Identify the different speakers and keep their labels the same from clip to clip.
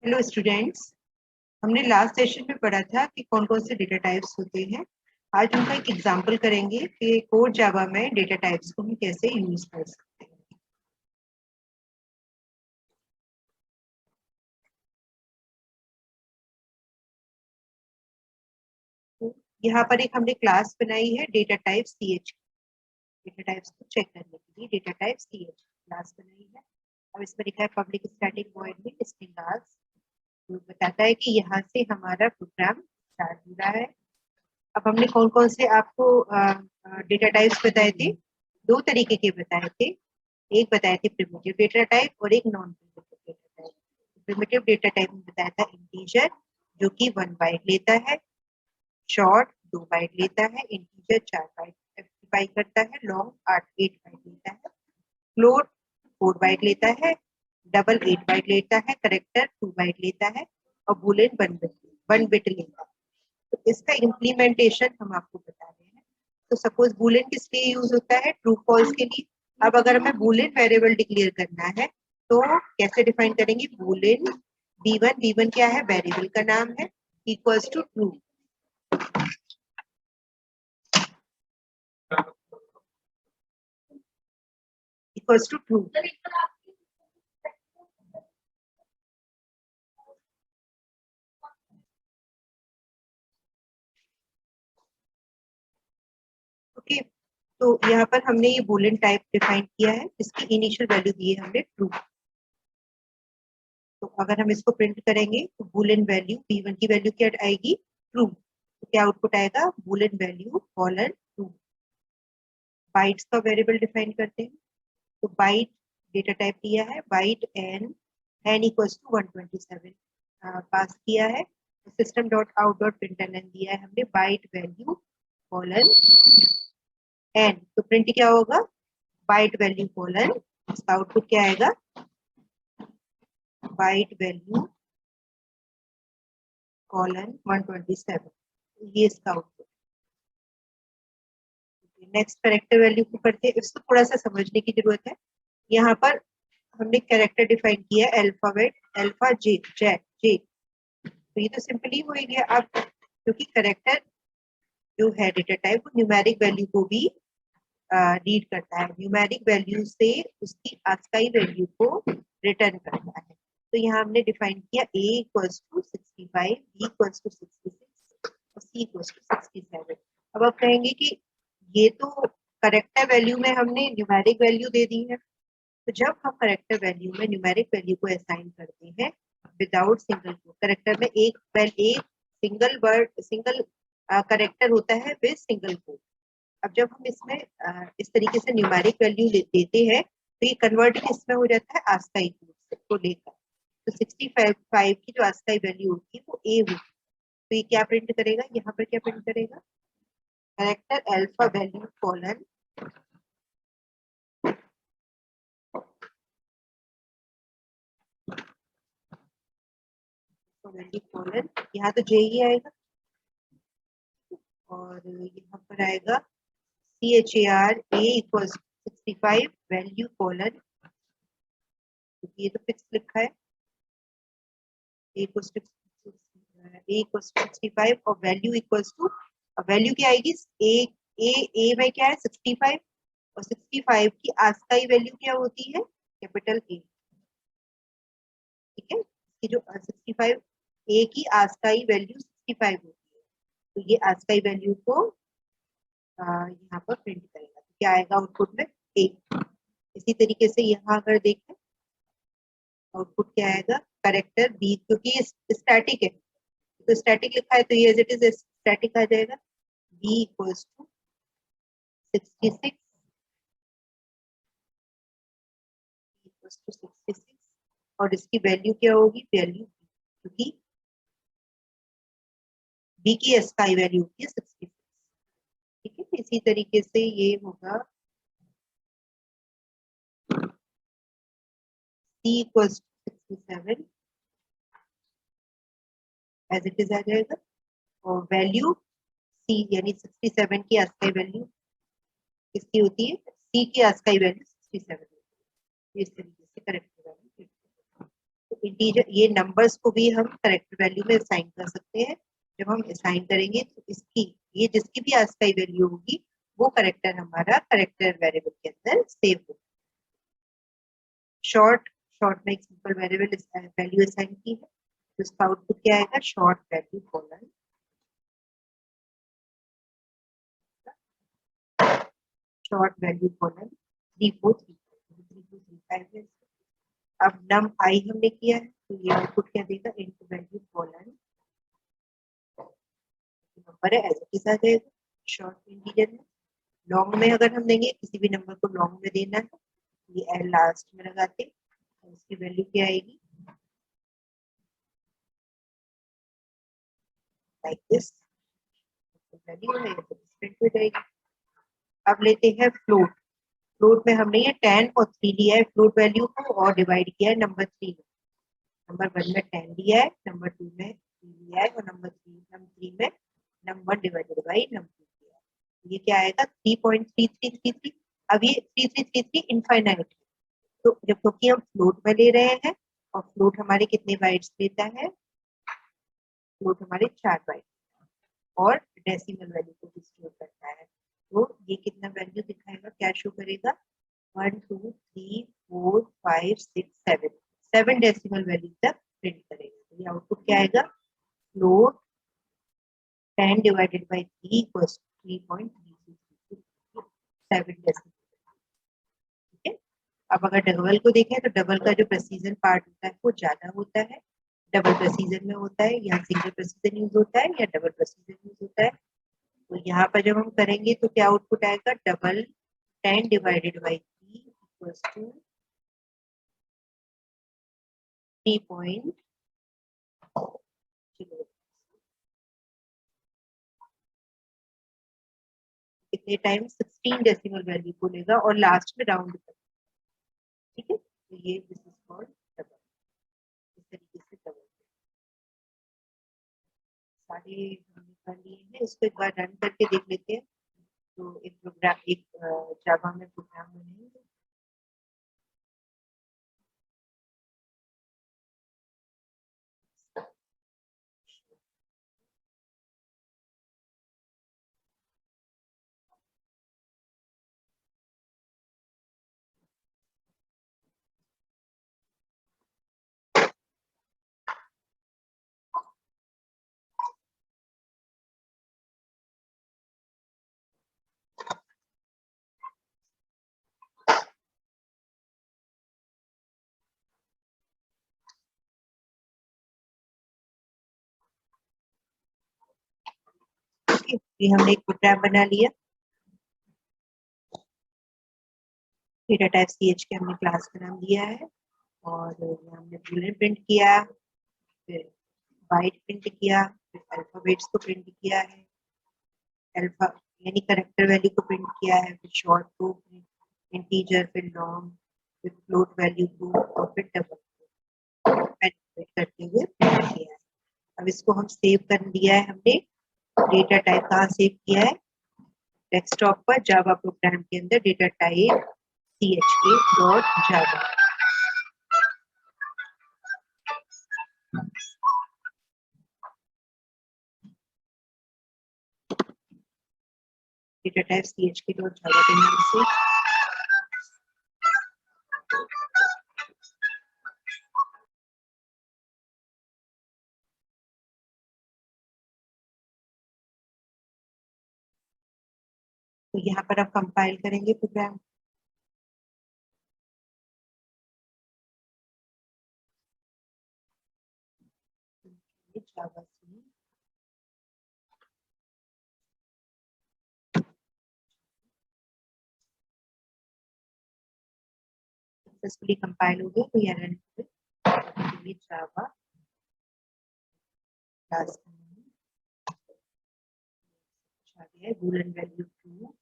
Speaker 1: Hello students. हमने last session में पढ़ा था कि कौन कौन से डेटा टाइप्स होते हैं। आज हम एक एग्जांपल करेंगे कि कोर जावा में डेटा टाइप्स को हम कैसे यूज कर सकते हैं। तो यहाँ पर एक हमने क्लास बनाई है data type CH। Data types को चेक करने के लिए डेटा टाइप CH क्लास बनाई है। अब इसमें लिखा है पब्लिक स्टैटिक वॉइड में स्ट्रिंग क्लास, तो बताता है कि यहाँ से हमारा प्रोग्राम स्टार्ट हो रहा है। अब हमने कौन कौन से आपको डेटा टाइप्स बताए थे, दो तरीके के बताए थे। एक बताए थे प्रिमिटिव डेटा टाइप और एक non primitive data type. Primitive data type में बताया था इंटीजर जो कि 1 बाइट लेता है, शॉर्ट 2 बाइट लेता है, इंटीजर 4 बाइट स्पेसिफाई करता है, लॉन्ग 8 बाइट लेता है, फ्लोट 4 बाइट लेता है, डबल 8 बाइट लेता है, करेक्टर 2 बाइट लेता है और बुलियन 1 बिट लेता है। तो इसका इम्प्लीमेंटेशन हम आपको बता रहे हैं। तो सपोज बुलियन किस लिए यूज होता है? ट्रू फॉल्स के लिए। अब अगर हमें बुलियन वेरिएबल डिक्लेयर करना है तो कैसे डिफाइन करेंगे? बुलियन b1 क्या है? वेरिएबल का नाम है, equals to true. Equals to true. Okay, तो यहाँ पर हमने ये बुलियन टाइप डिफाइन किया है, इसकी इनिशियल वैल्यू दी है हमने ट्रू। तो अगर हम इसको प्रिंट करेंगे तो बुलियन वैल्यू b1 की वैल्यू क्या आएगी? ट्रू। तो क्या आउटपुट आएगा? Boolean value colon true. Bytes का वेरिएबल डिफाइन करते हैं। तो बाइट डेटा टाइप दिया है, byte n equals to 127 pass किया है। System dot out dot println दिया है हमने बाइट वैल्यू कॉलन n। तो प्रिंट क्या होगा? बाइट वैल्यू कॉलन, इसका आउटपुट क्या आएगा? Byte value colon 127। ये इसका आउटपुट। नेक्स्ट कैरेक्टर वैल्यू को करते हैं, इसको थोड़ा सा समझने की जरूरत है। यहाँ पर हमने कैरेक्टर डिफाइन किया है अल्फाबेट अल्फा जे जे जे। तो ये तो सिंपली हो ही गया। अब क्योंकि कैरेक्टर जो है डेटा टाइप वो न्यूमेरिक वैल्यू को भी रीड करता है, न्यूमेरिक वैल्यू से उसकी आस्काई वैल्यू को रिटर्न करता है। तो यहाँ हमने डिफाइन किया a equals to 65, b equals to 66 और c इक्वल्स टू 67। अब आप कहेंगे कि ये तो करेक्टर वैल्यू में हमने न्यूमेरिक वैल्यू दे दी है। तो जब हम करेक्टर वैल्यू में न्यूमेरिक वैल्यू को असाइन करते हैं विदाउट सिंगल कोट, करेक्टर में एक सिंगल वर्ड सिंगल करेक्टर होता है विद सिंगल कोट। अब जब हम इसमें इस तरीके से न्यूमेरिक वैल्यू देते हैं तो ये कन्वर्ट किसमें हो जाता है? आस्काई कोड को लेकर। तो 65 की जो आस्काई वैल्यू होती है वो a होती है। तो ये क्या प्रिंट करेगा? यहाँ पर क्या प्रिंट करेगा? Character alpha value colon value colon, यहाँ तो जे ही आएगा और यहाँ पर आएगा CHAR A equals 65 value colon, ये तो फिक्स लिखा है A इक्वल्स टू 65 और वैल्यू इक्वल्स टू, वैल्यू क्या आएगी? ए में क्या है? 65 और 65 की आस्काई वैल्यू क्या होती है? Capital A। ठीक है, इसकी जो 65 A की आस्काई वैल्यू 65 होती है। तो ये आस्काई वैल्यू को यहाँ पर प्रिंट करेगा। तो क्या आएगा आउटपुट में? A। इसी तरीके से यहाँ अगर देखें आउटपुट क्या आएगा? करेक्टर बी, क्योंकि ये स्टैटिक है तो स्टैटिक लिखा है तो ये एज इट इज स्टैटिक आ जाएगा। बी इक्वल्स टू 66 और इसकी वैल्यू क्या होगी? वैल्यू क्योंकि बी की एसकाई वैल्यू होती है 66। ठीक है, इसी तरीके से ये होगा C equals to 67 as it is आ जाएगा और वैल्यू सी यानी 67 की आस्काई वैल्यू किसकी होती है? सी की आस्काई वैल्यू 67 होती है। इस तरीके से करेक्ट वैल्यू। तो इंटीजर ये नंबर्स को भी हम करेक्टर वैल्यू में असाइन कर सकते हैं। जब हम असाइन करेंगे तो इसकी ये जिसकी भी ASCII वैल्यू होगी वो करेक्टर हमारा करेक्टर वेरिएबल के अंदर सेव होगा। शॉर्ट में एक सिंपल वेरिएबल वैल्यू असाइन की है तो इसका आउटपुट क्या आएगा, short value colon short value colon 3435 है। अब num I हमने किया है तो ये आउटपुट क्या देगा, इनटू वैल्यू कॉलन नंबर है ऐसे के साथ जाएगा शॉर्ट इंटीजर में। लॉन्ग में अगर हम देंगे किसी भी नंबर को लॉन्ग में देना है ये एल लास्ट में लगाते तो इसकी वैल्यू क्या आएगी, लाइक दिस वैल्यू है तो प्रिंट हो जाएगी। अब लेते हैं फ्लोट। फ्लोट में हमने ये 10 और 3 लिया है फ्लोट वैल्यू को और डिवाइड किया है नंबर 3 में। नंबर 1 में 10 लिया है, नंबर 2 में 3 लिया है और नंबर 3 में नंबर डिवाइडेड बाई नंबर लिया है। ये क्या आएगा 3.3333। अब ये 3333 इनफाइनाइट है तो जब क्योंकि हम फ्लोट में ले रहे हैं और फ्लोट हमारे कितने बाइट्स लेता है, फ्लोट हमारे 4 बाइट और डेसिमल वैल्यू को भी स्टोर करता है तो ये कितना वैल्यू दिखाएगा, क्या शो करेगा 1 2 3 4 5 6 7 7 डेसिमल वैल्यू तक प्रिंट करेगा। तो ये आउटपुट क्या आएगा, float 10 divided by 3 equals 3.33 7 decimal. ठीक है। अब अगर डबल को देखें तो डबल का जो प्रेसीजन पार्ट होता है वो ज्यादा होता है, डबल प्रेसीजन में होता है, यहाँ सिंगल प्रेसीजन यूज होता है या डबल प्रेसीजन यूज होता है। तो यहाँ पर जब हम करेंगे तो क्या आउटपुट आएगा, double 10 divided by 3 equals to 3. कितने टाइम 16 डेसिमल वैल्यू को लेगा और लास्ट में राउंड कर। ठीक है, तो ये दिस इज कॉल्ड डबल। इस तरीके से डबल सारे हमने कर लिए हैं। इसको एक बार रन करके देख लेते हैं तो एक प्रोग्राम एक जावा में प्रोग्राम बनेंगे। ये हमने एक प्रोग्राम बना लिया। डेटा टाइप ch के हमने क्लास का नाम दिया है और हमने बूलियन प्रिंट किया, फिर बाइट प्रिंट किया, फिर अल्फाबेट्स को प्रिंट किया है, अल्फा यानी करेक्टर वैल्यू को प्रिंट किया है, फिर शॉर्ट को, इंटीजर, फिर लॉन्ग, फिर फ्लोट वैल्यू को और फिर डबल मैनिपुलेट करते हुए प्रिंट किया है। अब इसको हम सेव कर दिया है हमने। डेटा टाइप कहाँ सेव किया है, डेस्कटॉप पर जावा प्रोग्राम के अंदर data type chk.java। Data type chk.java के नाम से तो यहाँ पर आप कंपाइल करेंगे प्रोग्राम। जावा से सक्सेसफुली कंपाइल हो गया तो यह रन करें जावा क्लास है बूलियन वैल्यू 2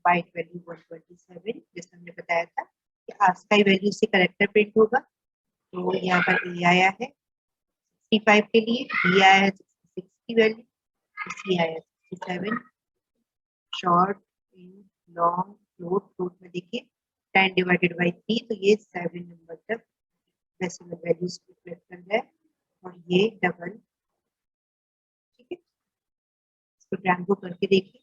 Speaker 1: बाइट वैल्यू 127 जैसे हमने बताया था कि ASCII वैल्यू से करेक्टर प्रिंट होगा। तो यहाँ पर ए आया है 65 के लिए, बी आया है 66 की वैल्यू, सी आया है 67, शॉर्ट, लॉन्ग, फ्लोट। फ्लोट में देखिए 10 डिवाइडेड बाई 3 तो ये 7 नंबर तक डेसिमल वैल्यूज रिफ्लेक्ट ये डबल, ठीक है, इसको ड्रैग को करके देखिए।